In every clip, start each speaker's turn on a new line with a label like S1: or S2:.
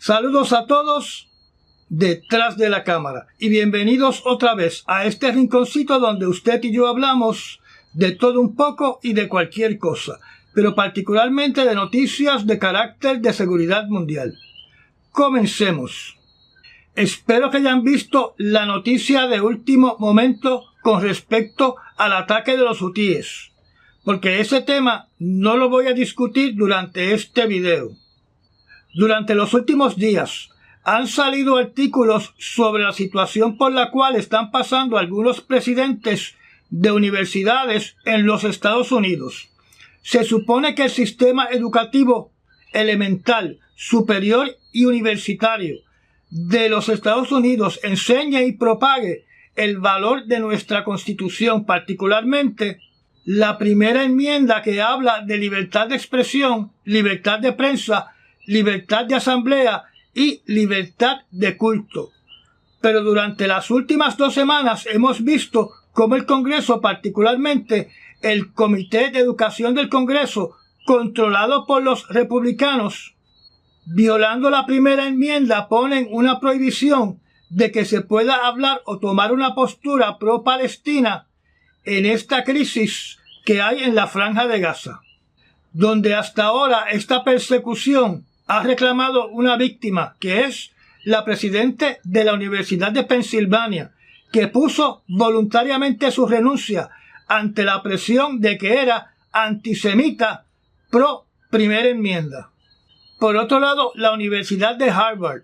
S1: Saludos a todos detrás de la cámara y bienvenidos otra vez a este rinconcito donde usted y yo hablamos de todo un poco y de cualquier cosa, pero particularmente de noticias de carácter de seguridad mundial. Comencemos. Espero que hayan visto la noticia de último momento con respecto al ataque de los hutíes, porque ese tema no lo voy a discutir durante este video. Durante los últimos días han salido artículos sobre la situación por la cual están pasando algunos presidentes de universidades en los Estados Unidos. Se supone que el sistema educativo elemental, superior y universitario de los Estados Unidos enseñe y propague el valor de nuestra Constitución, particularmente la primera enmienda que habla de libertad de expresión, libertad de prensa, libertad de asamblea y libertad de culto. Pero durante las últimas 2 semanas hemos visto cómo el Congreso, particularmente el Comité de Educación del Congreso, controlado por los republicanos, violando la primera enmienda, ponen una prohibición de que se pueda hablar o tomar una postura pro-Palestina en esta crisis que hay en la Franja de Gaza, donde hasta ahora esta persecución ha reclamado una víctima, que es la presidenta de la Universidad de Pensilvania, que puso voluntariamente su renuncia ante la presión de que era antisemita pro primera enmienda. Por otro lado, la Universidad de Harvard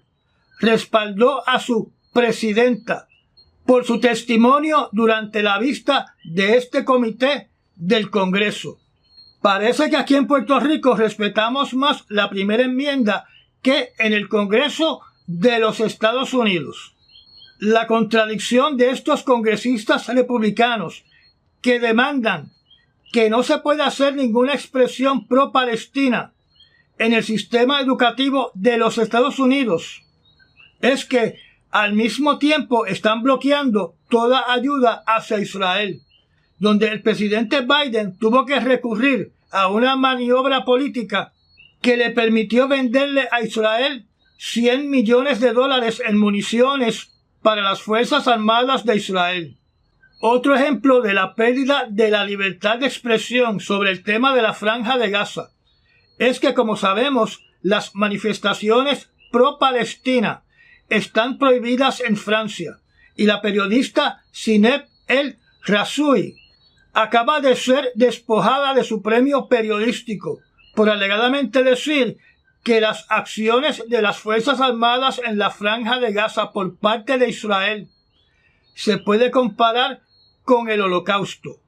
S1: respaldó a su presidenta por su testimonio durante la vista de este comité del Congreso. Parece que aquí en Puerto Rico respetamos más la primera enmienda que en el Congreso de los Estados Unidos. La contradicción de estos congresistas republicanos que demandan que no se pueda hacer ninguna expresión pro-Palestina en el sistema educativo de los Estados Unidos es que al mismo tiempo están bloqueando toda ayuda hacia Israel, donde el presidente Biden tuvo que recurrir a una maniobra política que le permitió venderle a Israel $100 millones en municiones para las Fuerzas Armadas de Israel. Otro ejemplo de la pérdida de la libertad de expresión sobre el tema de la Franja de Gaza es que, como sabemos, las manifestaciones pro-Palestina están prohibidas en Francia y la periodista Zineb El Razoui acaba de ser despojada de su premio periodístico por alegadamente decir que las acciones de las Fuerzas Armadas en la Franja de Gaza por parte de Israel se puede comparar con el Holocausto.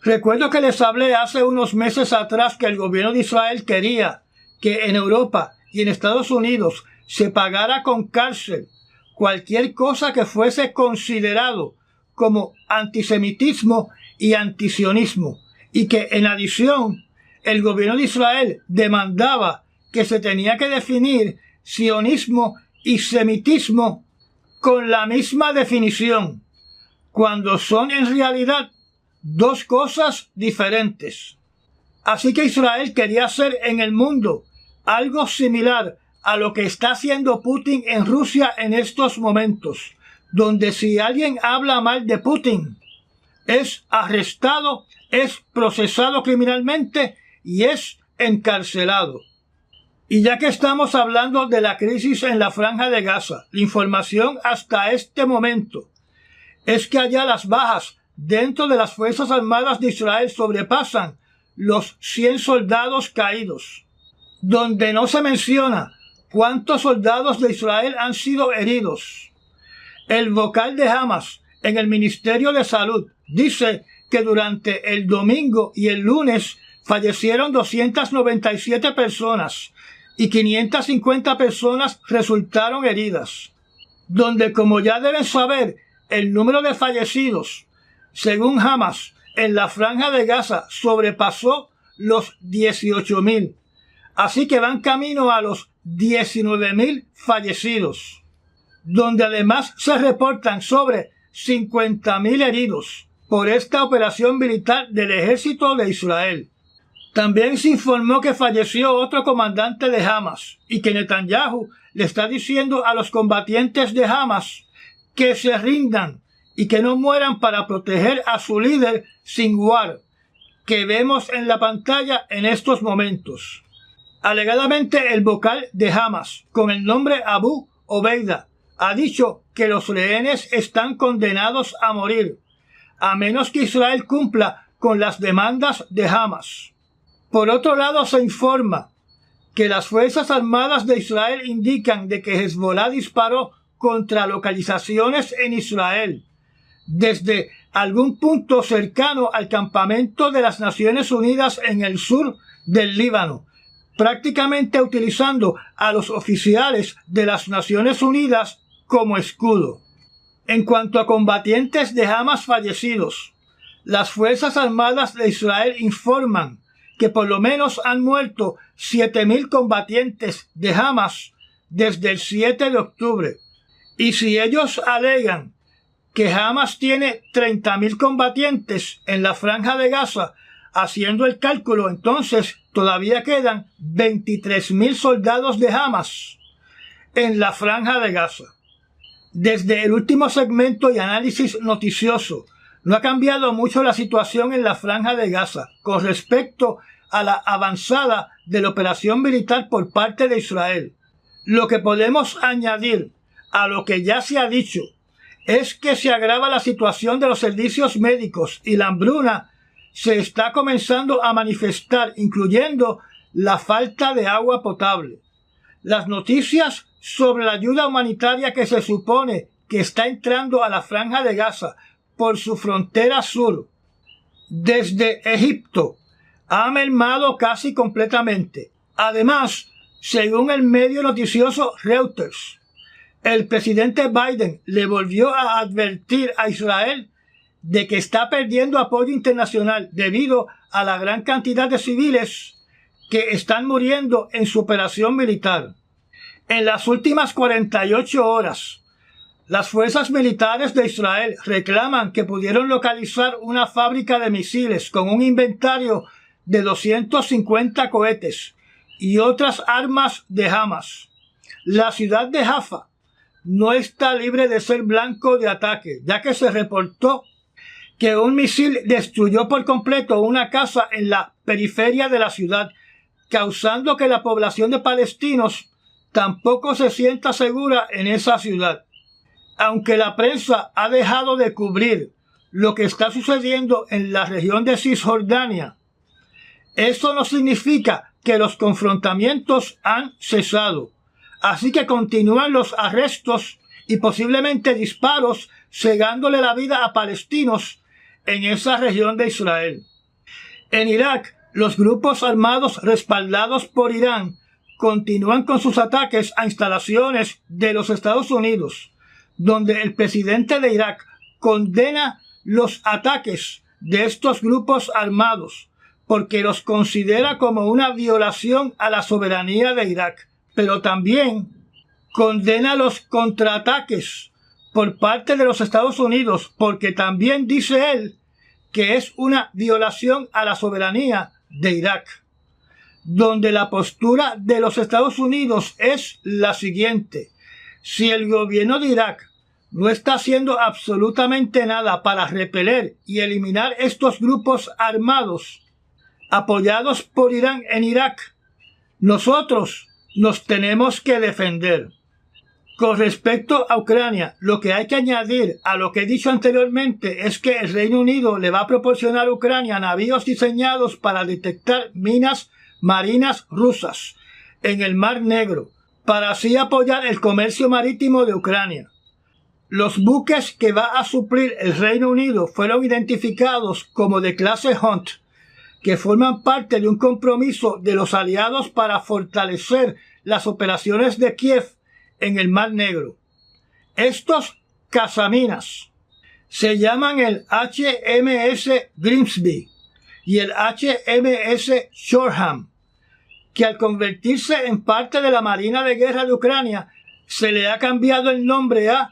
S1: Recuerdo que les hablé hace unos meses atrás que el gobierno de Israel quería que en Europa y en Estados Unidos se pagara con cárcel cualquier cosa que fuese considerado como antisemitismo y antisionismo, y que en adición el gobierno de Israel demandaba que se tenía que definir sionismo y semitismo con la misma definición, cuando son en realidad dos cosas diferentes. Así que Israel quería hacer en el mundo algo similar a lo que está haciendo Putin en Rusia en estos momentos, donde si alguien habla mal de Putin, es arrestado, es procesado criminalmente y es encarcelado. Y ya que estamos hablando de la crisis en la Franja de Gaza, la información hasta este momento es que allá las bajas dentro de las Fuerzas Armadas de Israel sobrepasan los 100 soldados caídos, donde no se menciona cuántos soldados de Israel han sido heridos. El vocal de Hamas en el Ministerio de Salud dice que durante el domingo y el lunes fallecieron 297 personas y 550 personas resultaron heridas, donde, como ya deben saber, el número de fallecidos, según Hamas, en la Franja de Gaza sobrepasó los 18,000, así que van camino a los 19,000 fallecidos, donde además se reportan sobre 50,000 heridos por esta operación militar del ejército de Israel. También se informó que falleció otro comandante de Hamas y que Netanyahu le está diciendo a los combatientes de Hamas que se rindan y que no mueran para proteger a su líder Sinwar, que vemos en la pantalla en estos momentos. Alegadamente el vocal de Hamas, con el nombre Abu Obeida, ha dicho que los rehenes están condenados a morir, a menos que Israel cumpla con las demandas de Hamas. Por otro lado, se informa que las Fuerzas Armadas de Israel indican de que Hezbollah disparó contra localizaciones en Israel, desde algún punto cercano al campamento de las Naciones Unidas en el sur del Líbano, prácticamente utilizando a los oficiales de las Naciones Unidas como escudo. En cuanto a combatientes de Hamas fallecidos, las Fuerzas Armadas de Israel informan que por lo menos han muerto 7.000 combatientes de Hamas desde el 7 de octubre. Y si ellos alegan que Hamas tiene 30.000 combatientes en la Franja de Gaza, haciendo el cálculo, entonces todavía quedan 23.000 soldados de Hamas en la Franja de Gaza. Desde el último segmento y análisis noticioso, no ha cambiado mucho la situación en la Franja de Gaza con respecto a la avanzada de la operación militar por parte de Israel. Lo que podemos añadir a lo que ya se ha dicho es que se agrava la situación de los servicios médicos y la hambruna se está comenzando a manifestar, incluyendo la falta de agua potable. Las noticias sobre la ayuda humanitaria que se supone que está entrando a la Franja de Gaza por su frontera sur, desde Egipto, ha mermado casi completamente. Además, según el medio noticioso Reuters, el presidente Biden le volvió a advertir a Israel de que está perdiendo apoyo internacional debido a la gran cantidad de civiles que están muriendo en su operación militar. En las últimas 48 horas, las fuerzas militares de Israel reclaman que pudieron localizar una fábrica de misiles con un inventario de 250 cohetes y otras armas de Hamas. La ciudad de Jaffa no está libre de ser blanco de ataque, ya que se reportó que un misil destruyó por completo una casa en la periferia de la ciudad, causando que la población de palestinos tampoco se sienta segura en esa ciudad. Aunque la prensa ha dejado de cubrir lo que está sucediendo en la región de Cisjordania, eso no significa que los confrontamientos han cesado. Así que continúan los arrestos y posiblemente disparos, cegándole la vida a palestinos en esa región de Israel. En Irak, los grupos armados respaldados por Irán continúan con sus ataques a instalaciones de los Estados Unidos, donde el presidente de Irak condena los ataques de estos grupos armados porque los considera como una violación a la soberanía de Irak, pero también condena los contraataques por parte de los Estados Unidos porque también dice él que es una violación a la soberanía de Irak, donde la postura de los Estados Unidos es la siguiente: si el gobierno de Irak no está haciendo absolutamente nada para repeler y eliminar estos grupos armados apoyados por Irán en Irak, nosotros nos tenemos que defender. Con respecto a Ucrania, lo que hay que añadir a lo que he dicho anteriormente es que el Reino Unido le va a proporcionar a Ucrania navíos diseñados para detectar minas marinas rusas en el Mar Negro, para así apoyar el comercio marítimo de Ucrania. Los buques que va a suplir el Reino Unido fueron identificados como de clase Hunt, que forman parte de un compromiso de los aliados para fortalecer las operaciones de Kiev en el Mar Negro. Estos cazaminas se llaman el HMS Grimsby y el HMS Shoreham, que al convertirse en parte de la Marina de Guerra de Ucrania se le ha cambiado el nombre a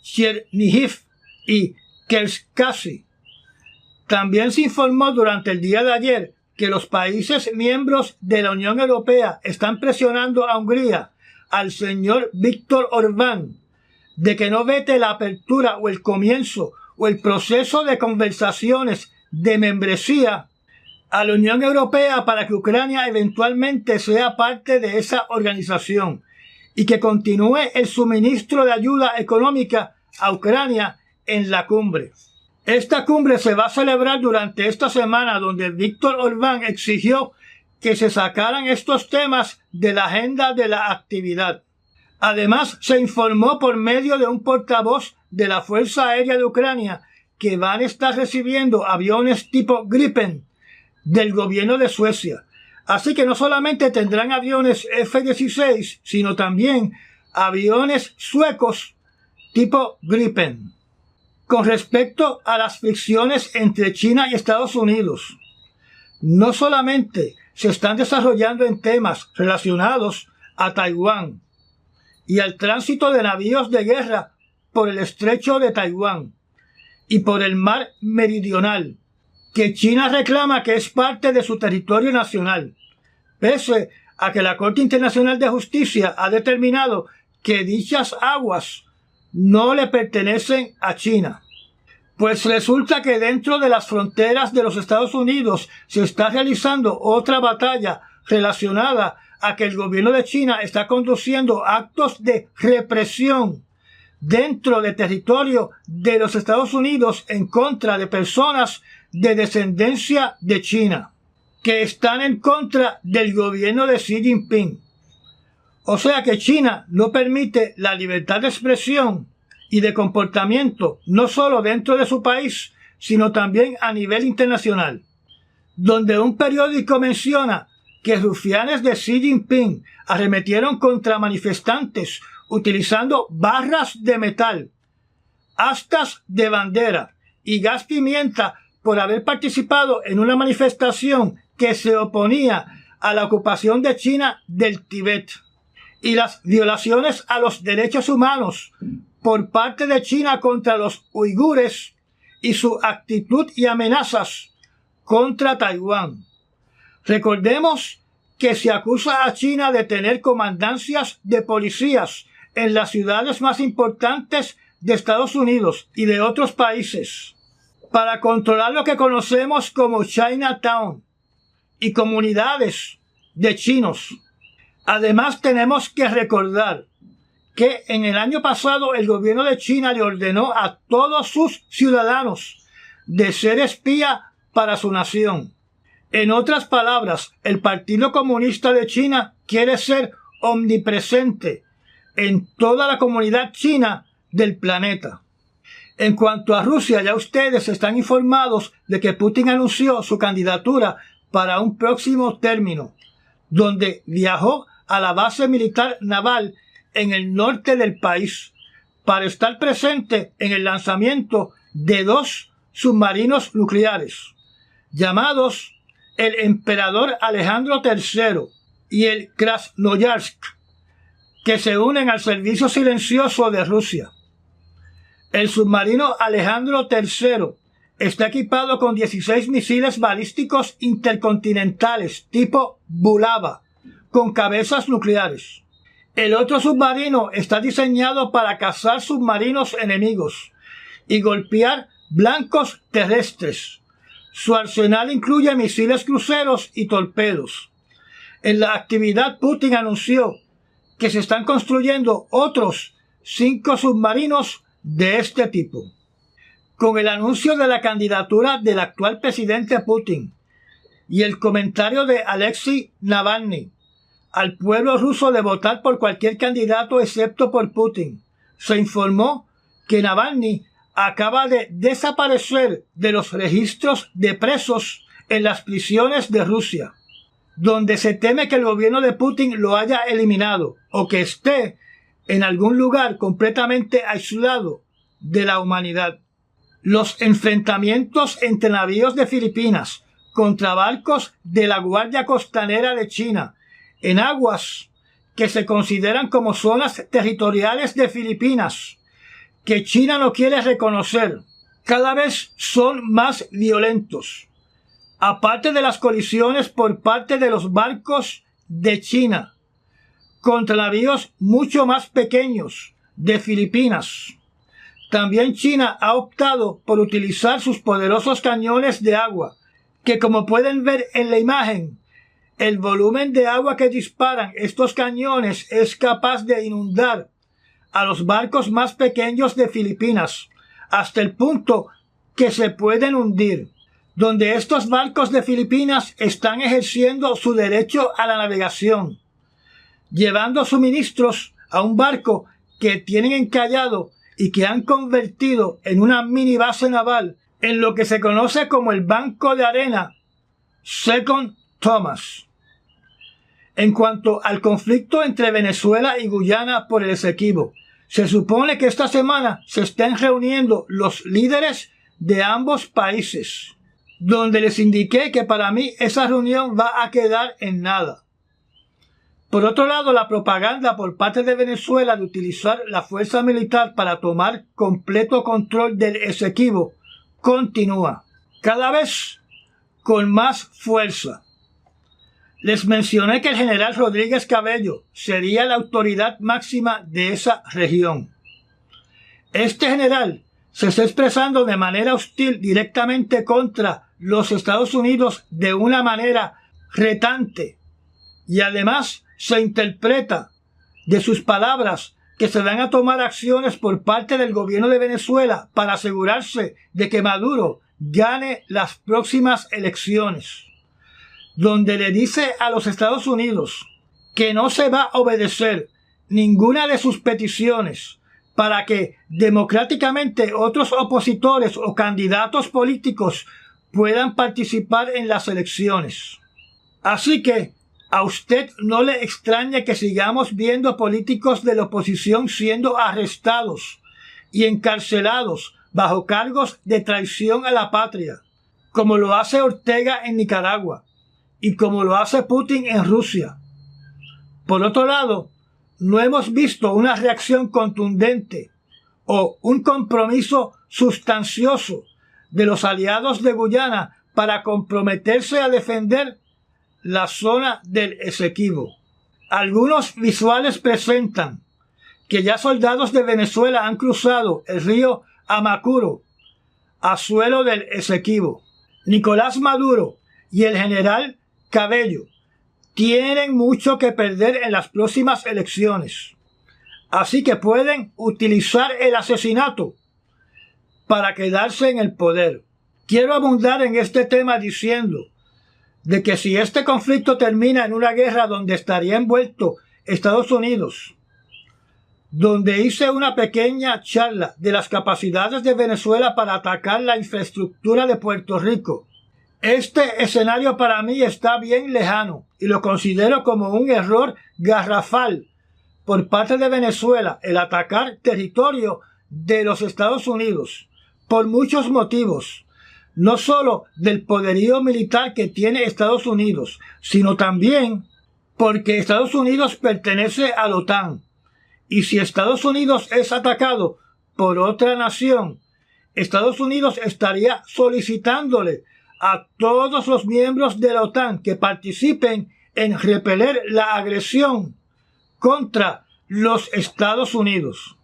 S1: Chernihiv y Kerskasy. También se informó durante el día de ayer que los países miembros de la Unión Europea están presionando a Hungría, al señor Viktor Orbán, de que no vete la apertura o el comienzo o el proceso de conversaciones de membresía a la Unión Europea para que Ucrania eventualmente sea parte de esa organización y que continúe el suministro de ayuda económica a Ucrania en la cumbre. Esta cumbre se va a celebrar durante esta semana, donde Viktor Orbán exigió que se sacaran estos temas de la agenda de la actividad. Además, se informó por medio de un portavoz de la Fuerza Aérea de Ucrania que van a estar recibiendo aviones tipo Gripen del gobierno de Suecia. Así que no solamente tendrán aviones F-16, sino también aviones suecos tipo Gripen. Con respecto a las fricciones entre China y Estados Unidos, no solamente se están desarrollando en temas relacionados a Taiwán y al tránsito de navíos de guerra por el estrecho de Taiwán y por el mar meridional, que China reclama que es parte de su territorio nacional, pese a que la Corte Internacional de Justicia ha determinado que dichas aguas no le pertenecen a China. Pues resulta que dentro de las fronteras de los Estados Unidos se está realizando otra batalla relacionada a que el gobierno de China está conduciendo actos de represión dentro del territorio de los Estados Unidos en contra de personas de descendencia de China, que están en contra del gobierno de Xi Jinping. O sea que China no permite la libertad de expresión y de comportamiento, no solo dentro de su país, sino también a nivel internacional, donde un periódico menciona que rufianes de Xi Jinping arremetieron contra manifestantes utilizando barras de metal, astas de bandera y gas pimienta por haber participado en una manifestación que se oponía a la ocupación de China del Tíbet y las violaciones a los derechos humanos por parte de China contra los uigures y su actitud y amenazas contra Taiwán. Recordemos que se acusa a China de tener comandancias de policías en las ciudades más importantes de Estados Unidos y de otros países para controlar lo que conocemos como Chinatown y comunidades de chinos. Además, tenemos que recordar que en el año pasado el gobierno de China le ordenó a todos sus ciudadanos de ser espía para su nación. En otras palabras, el Partido Comunista de China quiere ser omnipresente en toda la comunidad china del planeta. En cuanto a Rusia, ya ustedes están informados de que Putin anunció su candidatura para un próximo término, donde viajó a la base militar naval en el norte del país para estar presente en el lanzamiento de 2 submarinos nucleares, llamados el Emperador Alejandro III y el Krasnoyarsk, que se unen al servicio silencioso de Rusia. El submarino Alejandro III está equipado con 16 misiles balísticos intercontinentales tipo Bulava, con cabezas nucleares. El otro submarino está diseñado para cazar submarinos enemigos y golpear blancos terrestres. Su arsenal incluye misiles cruceros y torpedos. En la actividad, Putin anunció que se están construyendo otros 5 submarinos de este tipo. Con el anuncio de la candidatura del actual presidente Putin y el comentario de Alexei Navalny al pueblo ruso de votar por cualquier candidato excepto por Putin, se informó que Navalny acaba de desaparecer de los registros de presos en las prisiones de Rusia, donde se teme que el gobierno de Putin lo haya eliminado o que esté en algún lugar completamente aislado de la humanidad. Los enfrentamientos entre navíos de Filipinas contra barcos de la Guardia Costanera de China en aguas que se consideran como zonas territoriales de Filipinas, que China no quiere reconocer, cada vez son más violentos. aparte de las colisiones por parte de los barcos de China contra navíos mucho más pequeños de Filipinas. También China ha optado por utilizar sus poderosos cañones de agua, que como pueden ver en la imagen, el volumen de agua que disparan estos cañones es capaz de inundar a los barcos más pequeños de Filipinas, hasta el punto que se pueden hundir, donde estos barcos de Filipinas están ejerciendo su derecho a la navegación, llevando suministros a un barco que tienen encallado y que han convertido en una mini base naval en lo que se conoce como el Banco de Arena Second Thomas. En cuanto al conflicto entre Venezuela y Guyana por el Esequibo, se supone que esta semana se están reuniendo los líderes de ambos países, donde les indiqué que para mí esa reunión va a quedar en nada. Por otro lado, la propaganda por parte de Venezuela de utilizar la fuerza militar para tomar completo control del Esequibo continúa, cada vez con más fuerza. Les mencioné que el general Rodríguez Cabello sería la autoridad máxima de esa región. Este general se está expresando de manera hostil directamente contra los Estados Unidos de una manera retante, y además se interpreta de sus palabras que se van a tomar acciones por parte del gobierno de Venezuela para asegurarse de que Maduro gane las próximas elecciones, donde le dice a los Estados Unidos que no se va a obedecer ninguna de sus peticiones para que democráticamente otros opositores o candidatos políticos puedan participar en las elecciones. Así que a usted no le extrañe que sigamos viendo políticos de la oposición siendo arrestados y encarcelados bajo cargos de traición a la patria, como lo hace Ortega en Nicaragua y como lo hace Putin en Rusia. Por otro lado, no hemos visto una reacción contundente o un compromiso sustancioso de los aliados de Guyana para comprometerse a defender la zona del Esequibo. Algunos visuales presentan que ya soldados de Venezuela han cruzado el río Amacuro a suelo del Esequibo. Nicolás Maduro y el general Cabello tienen mucho que perder en las próximas elecciones, así que pueden utilizar el asesinato para quedarse en el poder. Quiero abundar en este tema diciendo de que si este conflicto termina en una guerra donde estaría envuelto Estados Unidos, donde hice una pequeña charla de las capacidades de Venezuela para atacar la infraestructura de Puerto Rico, este escenario para mí está bien lejano y lo considero como un error garrafal por parte de Venezuela el atacar territorio de los Estados Unidos por muchos motivos, no solo del poderío militar que tiene Estados Unidos, sino también porque Estados Unidos pertenece a la OTAN. Y si Estados Unidos es atacado por otra nación, Estados Unidos estaría solicitándole a todos los miembros de la OTAN que participen en repeler la agresión contra los Estados Unidos.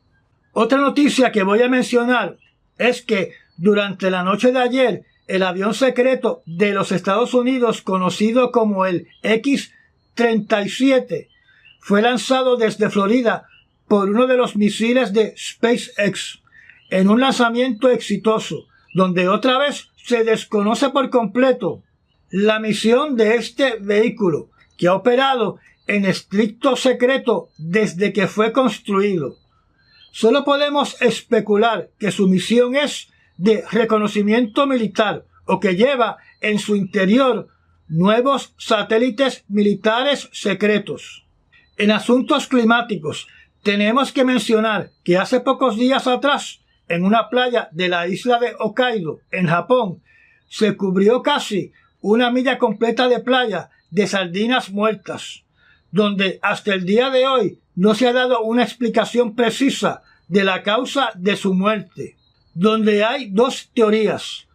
S1: Otra noticia que voy a mencionar es que durante la noche de ayer, el avión secreto de los Estados Unidos, conocido como el X-37, fue lanzado desde Florida por uno de los misiles de SpaceX, en un lanzamiento exitoso, donde otra vez se desconoce por completo la misión de este vehículo, que ha operado en estricto secreto desde que fue construido. Solo podemos especular que su misión es de reconocimiento militar o que lleva en su interior nuevos satélites militares secretos. En asuntos climáticos, tenemos que mencionar que hace pocos días atrás, en una playa de la isla de Hokkaido, en Japón, se cubrió casi una milla completa de playa de sardinas muertas, donde hasta el día de hoy no se ha dado una explicación precisa de la causa de su muerte, donde hay dos teorías.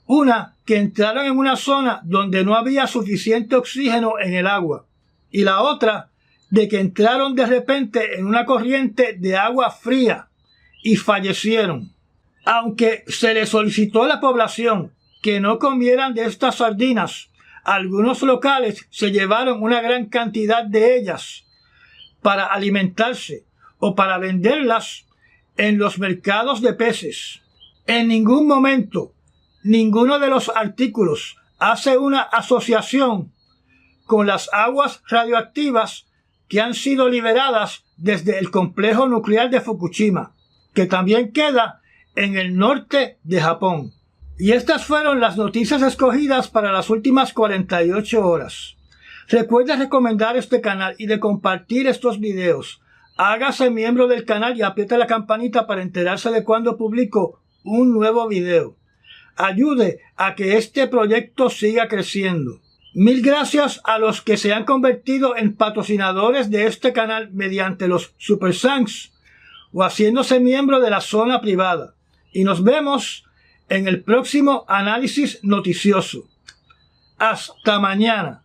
S1: Una, que entraron en una zona donde no había suficiente oxígeno en el agua. Y la otra, de que entraron de repente en una corriente de agua fría y fallecieron. Aunque se le solicitó a la población que no comieran de estas sardinas, algunos locales se llevaron una gran cantidad de ellas para alimentarse o para venderlas en los mercados de peces. En ningún momento, ninguno de los artículos hace una asociación con las aguas radioactivas que han sido liberadas desde el complejo nuclear de Fukushima, que también queda en el norte de Japón. Y estas fueron las noticias escogidas para las últimas 48 horas. Recuerda recomendar este canal y de compartir estos videos. Hágase miembro del canal y apriete la campanita para enterarse de cuando publico un nuevo video. Ayude a que este proyecto siga creciendo. Mil gracias a los que se han convertido en patrocinadores de este canal mediante los Super Thanks o haciéndose miembro de la zona privada. Y nos vemos en el próximo análisis noticioso. Hasta mañana.